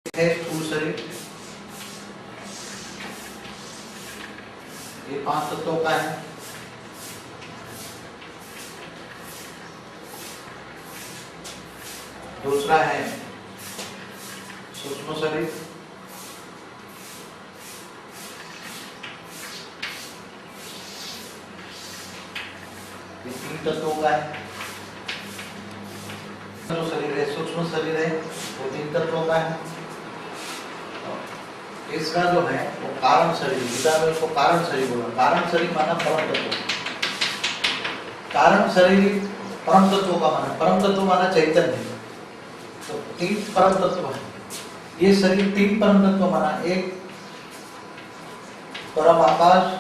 है स्थूल शरीर, ये 5 तत्वों का है। दूसरा है सूक्ष्म शरीर, ये 3 तत्वों का है। जो शरीर है सूक्ष्म शरीर है वो 3 तत्वों का है। इसका जो है वो कारण शरीर, गीता में उसको कारण शरीर बोला। कारण शरीर माना परम तत्व, कारण शरीर परम तत्व का माना, परम तत्व माना चैतन्य। तो 3 परम तत्व है ये शरीर, 3 परम तत्व माना। एक परम आकाश,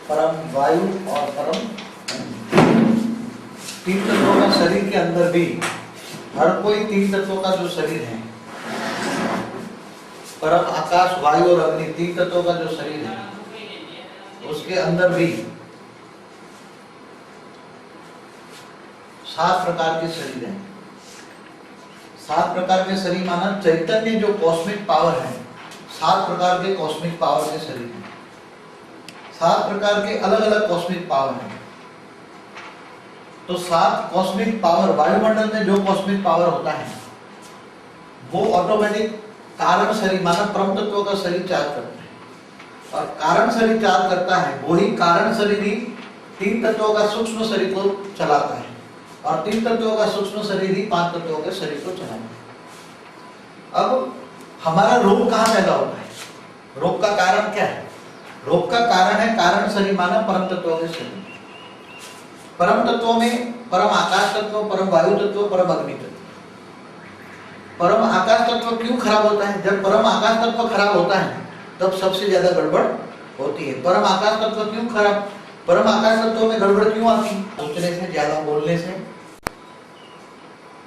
परम वायु और परम 3 तत्वों का शरीर के अंदर भी हर कोई 3 तत्वों का जो शरीर है, परम आकाश वायु और अग्नि 3 तत्वों का जो शरीर है उसके अंदर भी 7 प्रकार के शरीर हैं। 7 प्रकार के शरीर माना चैतन्य जो कॉस्मिक पावर है, 7 प्रकार के कॉस्मिक पावर के शरीर हैं। 7 प्रकार के अलग अलग कॉस्मिक पावर हैं। तो 7 कॉस्मिक पावर, वायुमंडल में जो कॉस्मिक पावर होता है वो ऑटोमेटिक कारण शरीर माना परम तत्वों का शरीर चार्ज करता है। और कारण शरीर चार्ज करता है वही कारण शरीर ही 3 तत्वों का सूक्ष्म शरीर को चलाता है, और 3 तत्वों का सूक्ष्म शरीर ही 5 तत्वों के शरीर को चलाता है। अब हमारा रोग कहाँ पैदा होता है? रोग का कारण क्या है? रोग का कारण है कारण शरीर माना परम तत्वों के शरीर। परम तत्वों में परम आकाश तत्व, परम वायु तत्व, परम अग्नि तत्व। परम आकाश तत्व क्यों खराब होता है? जब परम आकाश तत्व खराब होता है तब सबसे ज्यादा गड़बड़ होती है। परम आकाश तत्व क्यों खराब? परम आकाश तत्व में गड़बड़ क्यों आती है? सोचने से, ज्यादा बोलने से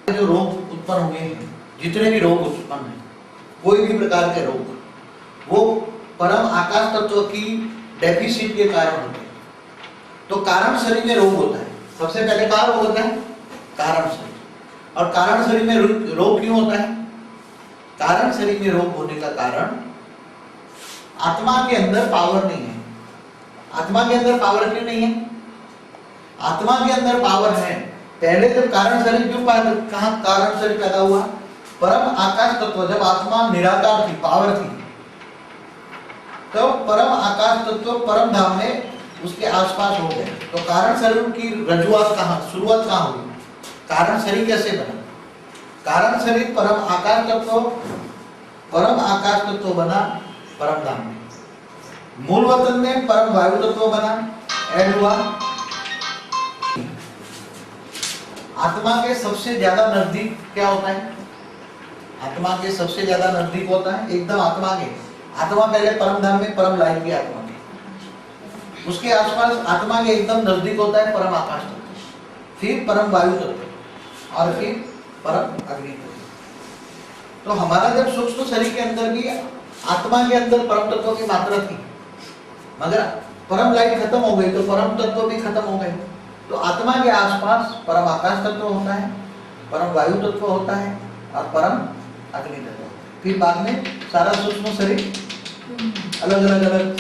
जो रोग उत्पन्न हुए हैं, जितने भी रोग उत्पन्न हैं, कोई भी प्रकार के रोग, वो परम आकाश तत्व की डेफिसिट के कारण होते हैं। तो कारण शरीर में रोग होता है। सबसे पहले कहाँ रोग होता है? कारण शरीर। और कारण शरीर में रोग क्यों होता है? कारण शरीर में रोग होने का कारण आत्मा के अंदर पावर नहीं है। आत्मा के अंदर पावर क्यों नहीं है? आत्मा के अंदर पावर है। पहले जब कारण शरीर क्यों कहाँ कारण शरीर पैदा हुआ? परम आकाश तत्व जब आत्मा निराकार थी, पावर थी, तो परम आकाश तत्व परम धाम में उसके आसपास हो गए। तो कारण शरीर की रजुआत कहाँ, शुरुआत कहाँ हुई? कारण शरीर कैसे बना? कारण शरीर परम आकाश तत्व बना परम धाम में। मूल वतन में परम वायु तत्व बना, ऐड हुआ। आत्मा के सबसे ज्यादा नजदीक क्या होता है? आत्मा के सबसे ज्यादा नजदीक होता है एकदम आत्मा के। आत्मा पहले परम धाम में, परम लाइन की आत्मा के, उसके आसपास आत्मा के एकदम नजदीक होता है परम आकाश तत्व, फिर परम वायु तत्व और फिर परम अग्नि तत्व। तो हमारा जब सूक्ष्म शरीर के अंदर भी आत्मा के अंदर परम तत्व की मात्रा थी, मगर परम लाइन खत्म हो गई तो परम तत्व भी खत्म हो गए। तो आत्मा के आसपास परम आकाश तत्व होता है, परम वायु तत्व होता है और परम अग्नि तत्व। फिर बाद में सारा सूक्ष्म शरीर अलग अलग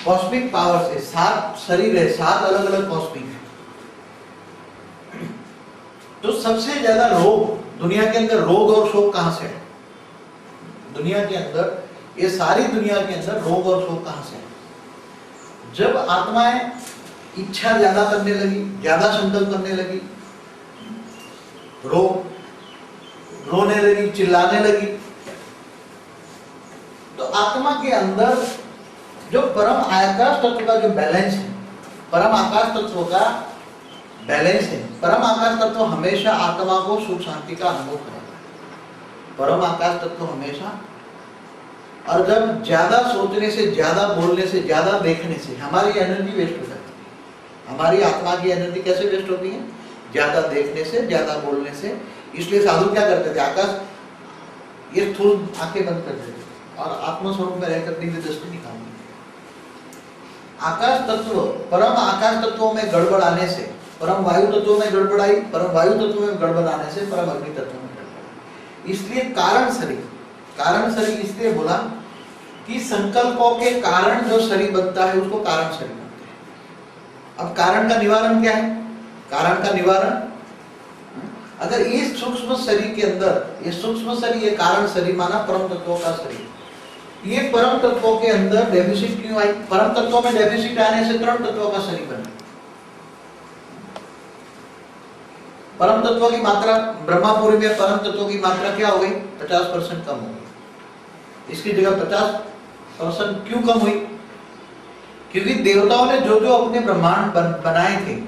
कॉस्मिक पावर से, 7 शरीर है, 7 अलग अलग कॉस्मिक है। तो सबसे ज्यादा रोग दुनिया के अंदर, रोग और शोक कहां से है? दुनिया के अंदर, ये सारी दुनिया के अंदर रोग और शोक कहां से है? जब आत्माएं इच्छा ज्यादा करने लगी, ज्यादा संकल्प करने लगी, रोने लगी, चिल्लाने लगी, तो आत्मा के अंदर जो परम आकाश तत्व का जो बैलेंस है, परम आकाश तत्व का बैलेंस है। परम आकाश तत्व हमेशा आत्मा को सुख शांति का अनुभव कराता है, परम आकाश तत्व हमेशा। और जब ज्यादा सोचने से, ज्यादा बोलने से, ज्यादा देखने से हमारी एनर्जी वेस्ट हो जाती है। हमारी आत्मा की एनर्जी कैसे वेस्ट होती है? ज्यादा देखने से, ज्यादा बोलने से। इसलिए साधु क्या करते थे? आकाश ये स्थूल आंखें बंद कर देते और आत्मस्वरूप में रहकर दिव्य दृष्टि निकालते। आकाश तत्व, परम आकाश तत्वों में गड़बड़ आने से परम वायु तत्वों में गड़बड़ आई, परम वायु तत्व में गड़बड़ आने से परम अग्नि तत्व में गड़बड़ आई। इसलिए कारण शरीर इसलिए बोला कि संकल्पों के कारण जो शरीर बनता है उसको कारण शरीर बनते हैं। अब कारण का निवारण क्या है? कारण का निवारण, अगर इस सूक्ष्म शरीर के अंदर, ये सूक्ष्म शरीर, ये कारण शरीर माना परम तत्वों का शरीर, ये परम तत्वों के अंदर डेफिसिट क्यों आई? परम तत्वों में डेफिसिट आने से तृण तत्वों का शरीर बना। परम तत्वों की मात्रा ब्रह्मापुरी में परम तत्वों की मात्रा क्या हो गई? 50% कम हो गई। इसकी जगह 50% क्यों कम हुई? क्योंकि देवताओं ने जो जो अपने ब्रह्मांड बनाए थे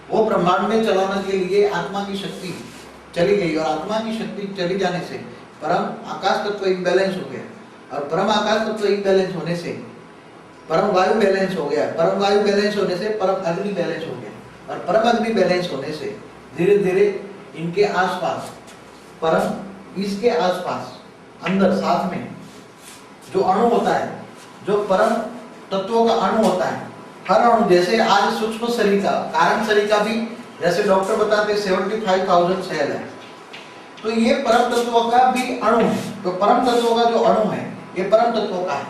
वो ब्रह्मांड में चलाने के लिए आत्मा की शक्ति चली गई, और आत्मा की शक्ति चली जाने से परम आकाश तत्व इम्बैलेंस हो गया, और परम आकाश तत्व इम्बैलेंस होने से परम वायु बैलेंस हो गया, परम वायु बैलेंस होने से परम अग्नि बैलेंस हो गया, और परम अग्नि बैलेंस होने से धीरे धीरे इनके आसपास, परम इसके आसपास अंदर साथ में जो अणु होता है, जो परम तत्वों का अणु होता है, हर अणु, जैसे आज सूक्ष्म शरीर का, कारण शरीर का भी जैसे डॉक्टर बताते 75,000 सेल है, तो ये परम तत्वों का भी अणु है। तो परम तत्वों का जो अणु है ये परम तत्वों का है,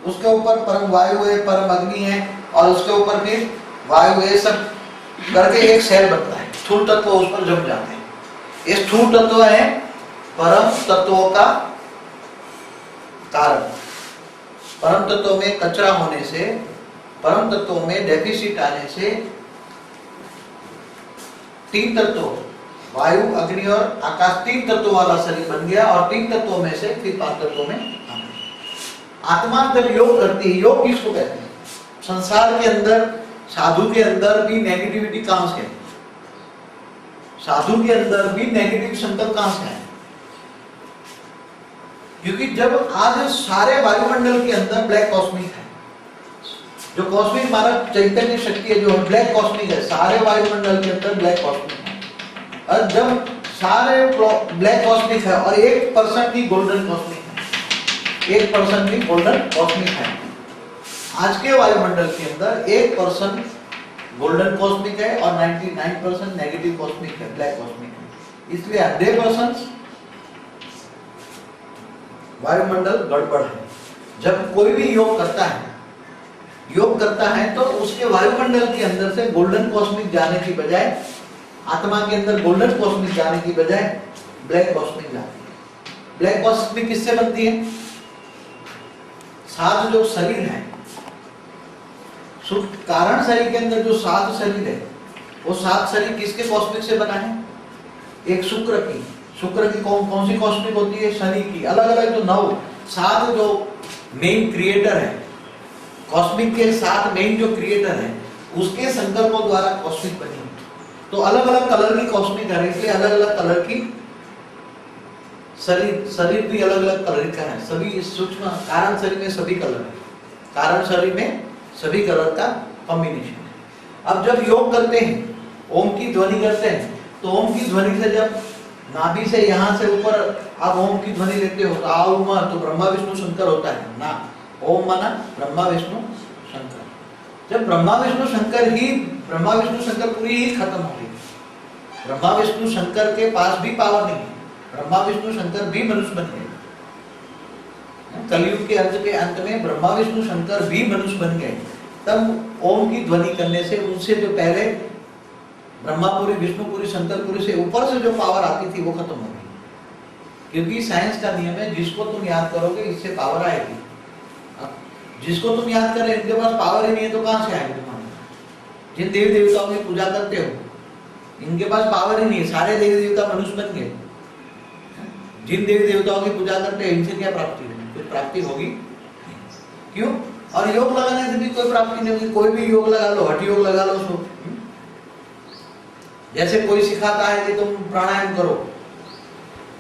उसके ऊपर परम वायु है, परम अग्नि है, और उसके ऊपर फिर वायु है, सब करके एक सेल बनता है। स्थूल तत्व उस पर जम जाते हैं। ये स्थूल तत्व है परम तत्वों का कारण। परम तत्वों में कचरा होने से, परम तत्वों में डेफिसिट आने से तीन तत्वों वायु, अग्नि और आकाश, तीन तत्वों वाला शरीर बन गया, और तीन तत्वों में से फिर 5 तत्वों में आत्मा जब योग करती है, योग किसको कहते हैं? संसार के अंदर, साधु के अंदर भी नेगेटिविटी कहां से है? साधु के अंदर भी नेगेटिव संकल्प कहां से है? क्योंकि जब आज सारे वायुमंडल के अंदर ब्लैक कॉस्मिक है, जो कॉस्मिक हमारा चैतन्य शक्ति है, जो ब्लैक कॉस्मिक है, सारे वायुमंडल के अंदर ब्लैक कॉस्मिक है। और जब सारे ब्लैक कॉस्मिक है और 1% ही गोल्डन कॉस्मिक है, 1% ही गोल्डन कॉस्मिक है। आज के वायुमंडल के अंदर 1% गोल्डन कॉस्मिक है और 99% नेगेटिव कॉस्मिक है, ब्लैक कॉस्मिक है। इसलिए 100% वायुमंडल गड़बड़ है। जब कोई भी योग करता है तो उसके वायुमंडल के अंदर से गोल्डन कॉस्मिक जाने की बजाय, आत्मा के अंदर गोल्डन कॉस्मिक जाने की बजाय ब्लैक कॉस्मिक जाती है। ब्लैक कॉस्मिक किससे बनती है? सात जो शरीर है, कारण शरीर के अंदर जो 7 शरीर है, वो 7 शरीर किसके कॉस्मिक से बना है? एक शुक्र की कौन सी कॉस्मिक होती है? शनि की। अलग अलग जो 7 जो मेन क्रिएटर है, कॉस्मिक के 7 मेन जो क्रिएटर है, उसके संकल्पों द्वारा कॉस्मिक बनी। तो अलग अलग कलर की कॉस्मिक है, इसलिए अलग अलग कलर की शरीर भी अलग अलग कलर का है। सभी सूक्ष्म कारण शरीर में सभी कलर है, कारण शरीर में सभी कलर का कॉम्बिनेशन है। अब जब योग करते हैं, ओम की ध्वनि करते हैं, तो ओम की ध्वनि से जब नाभि से यहाँ से ऊपर आप ओम की ध्वनि लेते हो, तो तो ब्रह्मा विष्णु शंकर होता है ना। ओम माना ब्रह्मा विष्णु शंकर। जब ब्रह्मा विष्णु शंकर पूरी ही खत्म हो गई, ब्रह्मा विष्णु शंकर के पास भी पावर नहीं है, ब्रह्मा विष्णु शंकर भी मनुष्य बन गए। कलयुग के अंत में ब्रह्मा विष्णु शंकर भी मनुष्य बन गए। तब ओम की ध्वनि करने से उनसे जो पहले ब्रह्मापुरी, विष्णुपुरी, शंकरपुरी से ऊपर से जो पावर आती थी वो खत्म हो गई। क्योंकि साइंस का नियम है, जिसको तुम याद करोगे इससे पावर आएगी। जिसको तुम याद कर रहे हो इनके पास पावर ही नहीं है तो कहां से आएगी तुम्हारे? जिन देवी देवताओं की पूजा करते हो इनके पास पावर ही नहीं है, सारे देवी देवता मनुष्य बन गए। जिन देवी देवताओं की पूजा करते हैं इनसे क्या प्राप्ति होगी? कुछ प्राप्ति होगी? क्यों? और योग लगाने से भी कोई प्राप्ति नहीं होगी। कोई भी योग लगा लो, हठ योग लगा लो, सो जैसे कोई सिखाता है कि तुम प्राणायाम करो,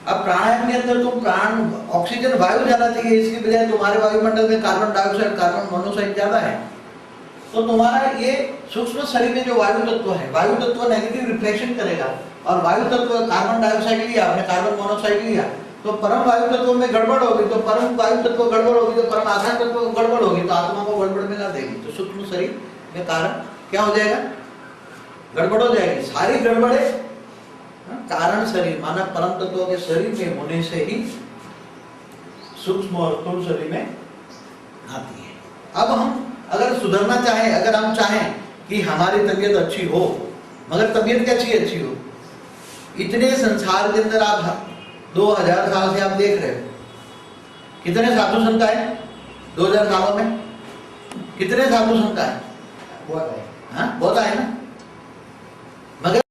अब प्राणायाम के अंदर तुम प्राण, ऑक्सीजन, वायु जाना चाहिए, इसकी बजाय तुम्हारे वायुमंडल में कार्बन डाइऑक्साइड, कार्बन मोनोऑक्साइड ज्यादा है। तो तुम्हारा ये सूक्ष्म शरीर में जो वायु तत्व है, वायु तत्व नेगेटिव रिफ्लेक्शन करेगा, और वायु तत्व कार्बन डाइऑक्साइड लिया आपने, कार्बन मोनोऑक्साइड लिया, तो परम वायु तत्व में गड़बड़ होगी, तो परम वायु तत्व गड़बड़ होगी, तो परम आकाश तत्व गड़बड़ होगी, तो आत्मा को गड़बड़ में ला देगी। तो सूक्ष्म शरीर में कारण क्या हो जाएगा? गड़बड़ हो जाएगी। सारी गड़बड़े कारण शरीर माना परम तत्व के शरीर में होने से ही सूक्ष्म और स्थूल शरीर में आती है। अब हम अगर सुधरना चाहें, अगर हम चाहें कि हमारी तबीयत अच्छी हो, मगर तबीयत कैसी अच्छी हो? इतने संसार के अंदर आप 2000 साल से आप देख रहे हो कितने साधु संत आए 2000 सालों में, कितने साधु संत आए? बहुत आए ना, मगर